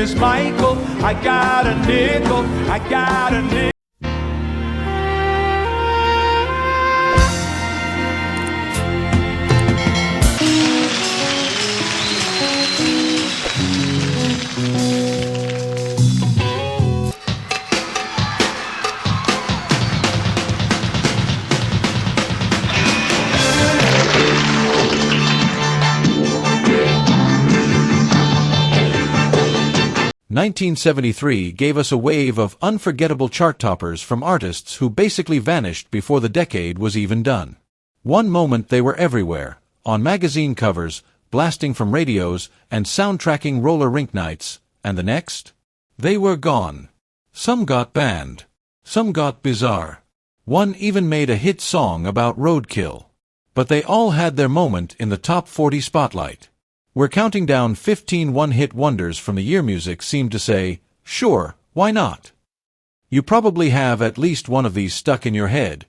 is Michael. I got a nickel, I got a nickel. 1973 gave us a wave of unforgettable chart toppers from artists who basically vanished before the decade was even done. One moment they were everywhere, on magazine covers, blasting from radios, and soundtracking roller rink nights, and the next? They were gone. Some got banned. Some got bizarre. One even made a hit song about roadkill. But they all had their moment in the top 40 spotlight. We're counting down 15 one-hit wonders from the year. Music seemed to say, sure, why not? You probably have at least one of these stuck in your head,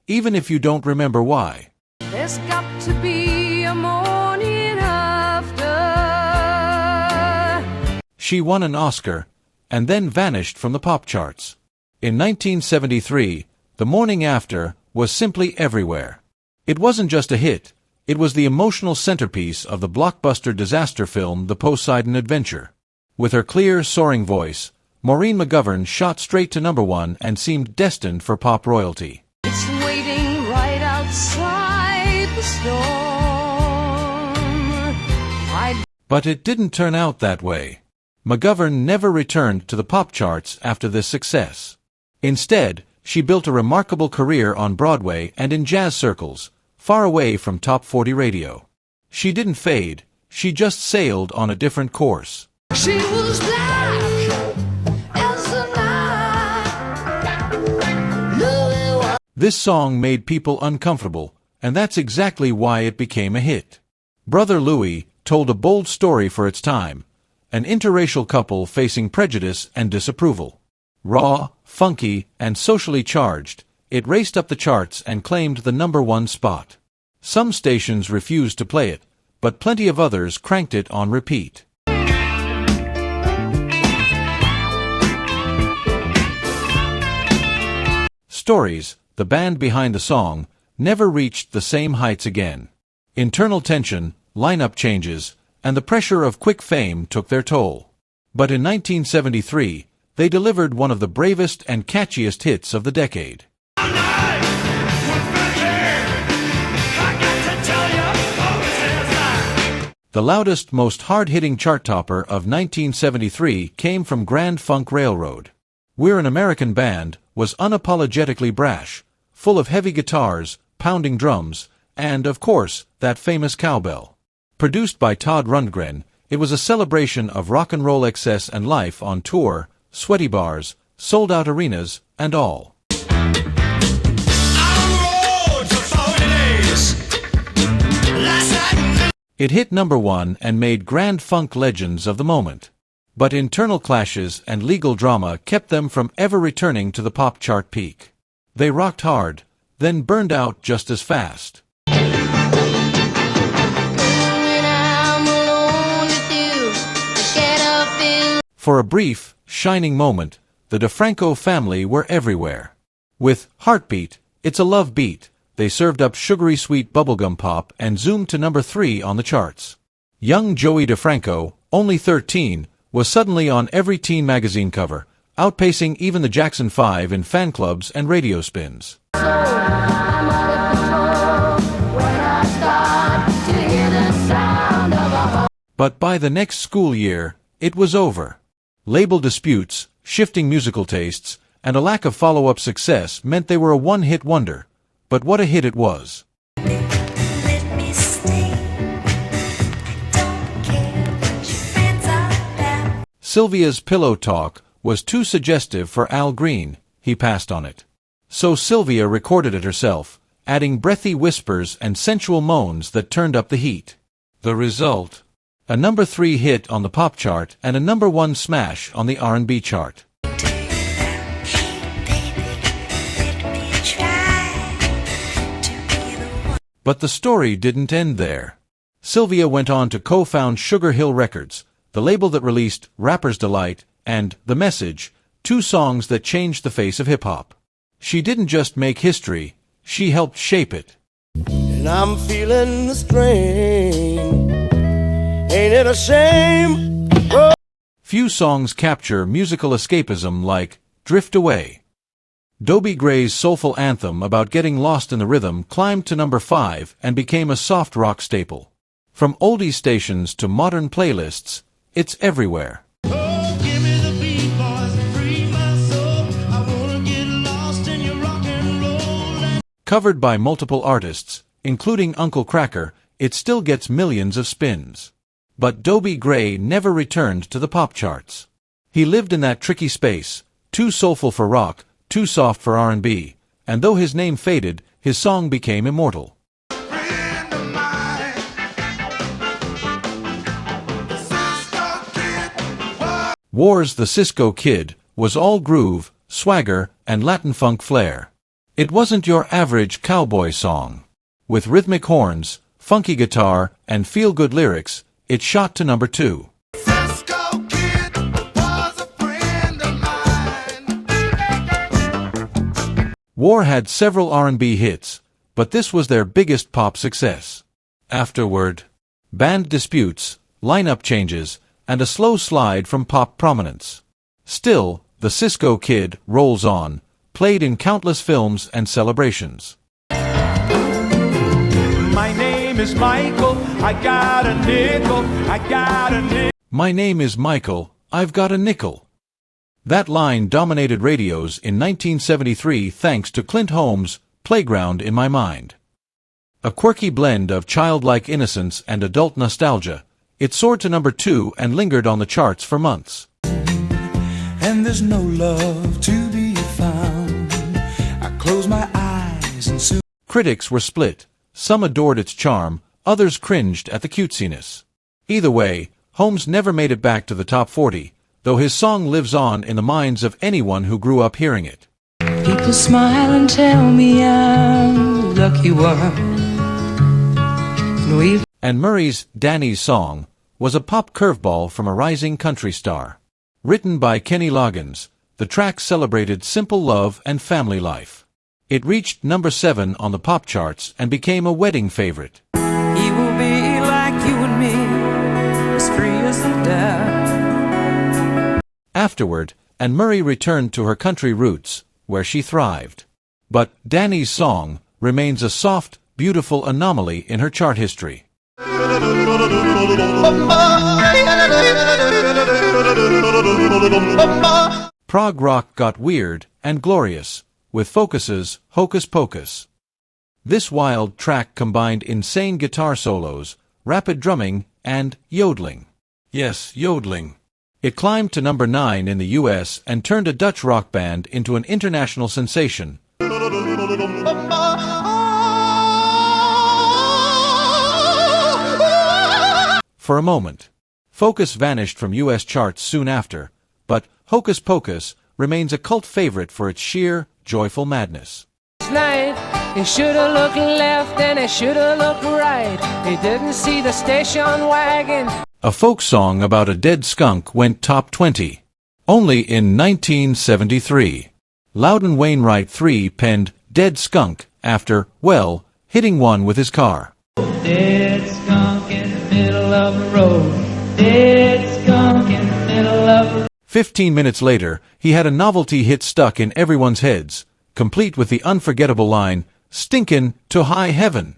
even if you don't remember why. There's got to be a morning after. She won an Oscar, and then vanished from the pop charts. In 1973, The Morning After was simply everywhere. It wasn't just a hit. It was the emotional centerpiece of the blockbuster disaster film The Poseidon Adventure. With her clear, soaring voice, Maureen McGovern shot straight to #1 and seemed destined for pop royalty. It's waiting right outside the storm. But it didn't turn out that way. McGovern never returned to the pop charts after this success. Instead, she built a remarkable career on Broadway and in jazz circles, far away from top 40 radio. She didn't fade, she just sailed on a different course. She was black as the night. This song made people uncomfortable, and that's exactly why it became a hit. Brother Louie told a bold story for its time, an interracial couple facing prejudice and disapproval. Raw, funky, and socially charged, it raced up the charts and claimed the #1 spot. Some stations refused to play it, but plenty of others cranked it on repeat. Stories, the band behind the song, never reached the same heights again. Internal tension, lineup changes, and the pressure of quick fame took their toll. But in 1973, they delivered one of the bravest and catchiest hits of the decade. The loudest, most hard-hitting chart topper of 1973 came from Grand Funk Railroad. We're an American Band was unapologetically brash, full of heavy guitars, pounding drums, and, of course, that famous cowbell. Produced by Todd Rundgren, it was a celebration of rock and roll excess and life on tour, sweaty bars, sold-out arenas, and all. It hit #1 and made Grand Funk legends of the moment. But internal clashes and legal drama kept them from ever returning to the pop chart peak. They rocked hard, then burned out just as fast. For a brief, shining moment, the DeFranco family were everywhere. With Heartbeat, It's a Love Beat, they served up sugary sweet bubblegum pop and zoomed to #3 on the charts. Young Joey DeFranco, only 13, was suddenly on every teen magazine cover, outpacing even the Jackson 5 in fan clubs and radio spins. But by the next school year, it was over. Label disputes, shifting musical tastes, and a lack of follow-up success meant they were a one-hit wonder. But what a hit it was. Sylvia's Pillow Talk was too suggestive for Al Green, he passed on it. So Sylvia recorded it herself, adding breathy whispers and sensual moans that turned up the heat. The result? A #3 hit on the pop chart and a #1 smash on the R&B chart. But the story didn't end there. Sylvia went on to co-found Sugar Hill Records, the label that released Rapper's Delight and The Message, 2 songs that changed the face of hip-hop. She didn't just make history, she helped shape it. And I'm feeling the strain. Ain't it a shame? Oh. Few songs capture musical escapism like Drift Away. Dobie Gray's soulful anthem about getting lost in the rhythm climbed to number 5 and became a soft rock staple. From oldie stations to modern playlists, it's everywhere. Oh, give me the beat, boys, free my soul. I wanna get lost in your rock and roll. Covered by multiple artists, including Uncle Kracker, it still gets millions of spins. But Dobie Gray never returned to the pop charts. He lived in that tricky space, too soulful for rock, too soft for R&B, and though his name faded, his song became immortal. War's The Cisco Kid was all groove, swagger, and Latin funk flair. It wasn't your average cowboy song. With rhythmic horns, funky guitar, and feel-good lyrics, it shot to number 2. War had several R&B hits, but this was their biggest pop success. Afterward, band disputes, lineup changes, and a slow slide from pop prominence. Still, the Cisco Kid rolls on, played in countless films and celebrations. My name is Michael, I got a nickel, I got a nickel. My name is Michael, I've got a nickel. That line dominated radios in 1973 thanks to Clint Holmes' Playground in My Mind. A quirky blend of childlike innocence and adult nostalgia, it soared to number 2 and lingered on the charts for months. And there's no love to be found. I close my eyes and soon. Critics were split. Some adored its charm, others cringed at the cutesiness. Either way, Holmes never made it back to the top 40, though his song lives on in the minds of anyone who grew up hearing it. People smile and tell me I'm the lucky one. And Murray's Danny's Song was a pop curveball from a rising country star. Written by Kenny Loggins, the track celebrated simple love and family life. It reached number 7 on the pop charts and became a wedding favorite. He will be like you and me, as free as the dove. Afterward, Anne Murray returned to her country roots, where she thrived. But Danny's Song remains a soft, beautiful anomaly in her chart history. Prog rock got weird and glorious, with Focus's Hocus Pocus. This wild track combined insane guitar solos, rapid drumming, and yodeling. Yes, yodeling. It climbed to number 9 in the US and turned a Dutch rock band into an international sensation. For a moment, Focus vanished from US charts soon after, but Hocus Pocus remains a cult favorite for its sheer, joyful madness. Night, he shoulda looked left and he shoulda looked right. He didn't see the station wagon. A folk song about a dead skunk went top 20. Only in 1973. Loudon Wainwright III penned Dead Skunk after, well, hitting one with his car. Dead skunk in the middle of the road. Dead skunk in the middle of the road. 15 minutes later, he had a novelty hit stuck in everyone's heads, complete with the unforgettable line, "Stinkin' to high heaven."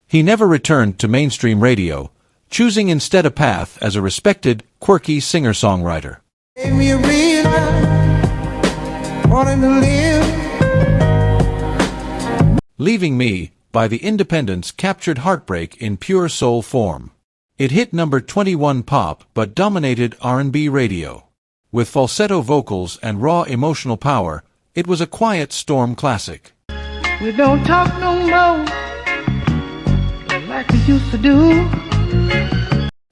He never returned to mainstream radio, choosing instead a path as a respected, quirky singer-songwriter. Gave me a reason, wanting to live. Leaving Me, by the Independents, captured heartbreak in pure soul form. It hit number 21 pop but dominated R&B radio. With falsetto vocals and raw emotional power, it was a quiet storm classic. We don't talk no more like we used to do.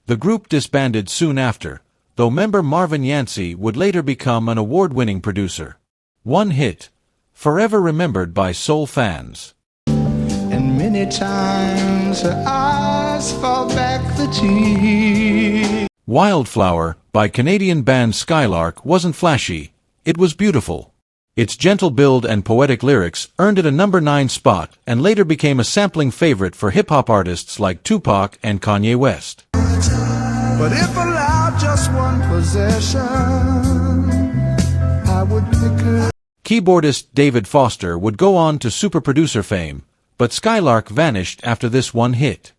The group disbanded soon after, though member Marvin Yancey would later become an award-winning producer. One hit, forever remembered by soul fans. And many times her eyes fall back the tears. Wildflower, by Canadian band Skylark, wasn't flashy, it was beautiful. Its gentle build and poetic lyrics earned it a number 9 spot and later became a sampling favorite for hip-hop artists like Tupac and Kanye West. But if allowed just one possession, I would pick her. Keyboardist David Foster would go on to super producer fame, but Skylark vanished after this one hit.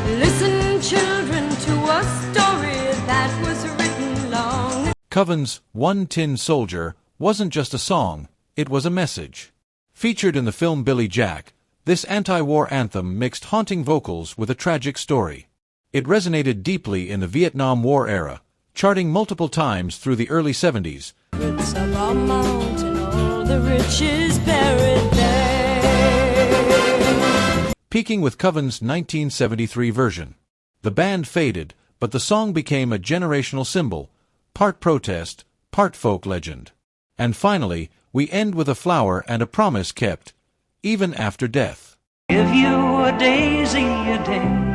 Listen, children, to a story that was written long. Coven's One Tin Soldier wasn't just a song, it was a message. Featured in the film Billy Jack, this anti-war anthem mixed haunting vocals with a tragic story. It resonated deeply in the Vietnam War era, charting multiple times through the early 70s. Roots of our mountain, all the riches buried there. Peaking with Coven's 1973 version. The band faded, but the song became a generational symbol, part protest, part folk legend. And finally, we end with a flower and a promise kept, even after death. Give you a daisy a day.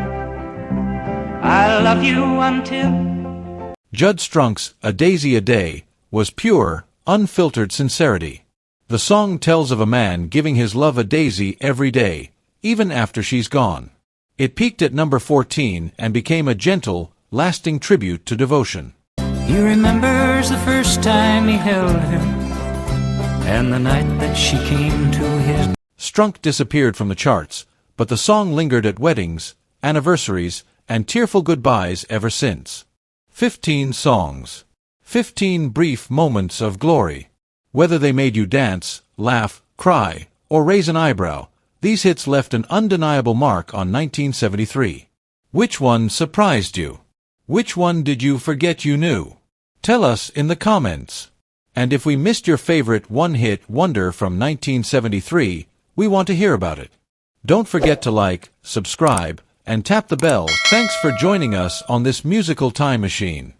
I love you until. Judd Strunk's A Daisy a Day was pure, unfiltered sincerity. The song tells of a man giving his love a daisy every day, even after she's gone. It peaked at number 14 and became a gentle, lasting tribute to devotion. He remembers the first time he held her, and the night that she came to his. Strunk disappeared from the charts, but the song lingered at weddings, anniversaries, and tearful goodbyes ever since. 15 songs. 15 brief moments of glory. Whether they made you dance, laugh, cry, or raise an eyebrow, these hits left an undeniable mark on 1973. Which one surprised you? Which one did you forget you knew? Tell us in the comments. And if we missed your favorite one-hit wonder from 1973, we want to hear about it. Don't forget to like, subscribe, and tap the bell. Thanks for joining us on this musical time machine.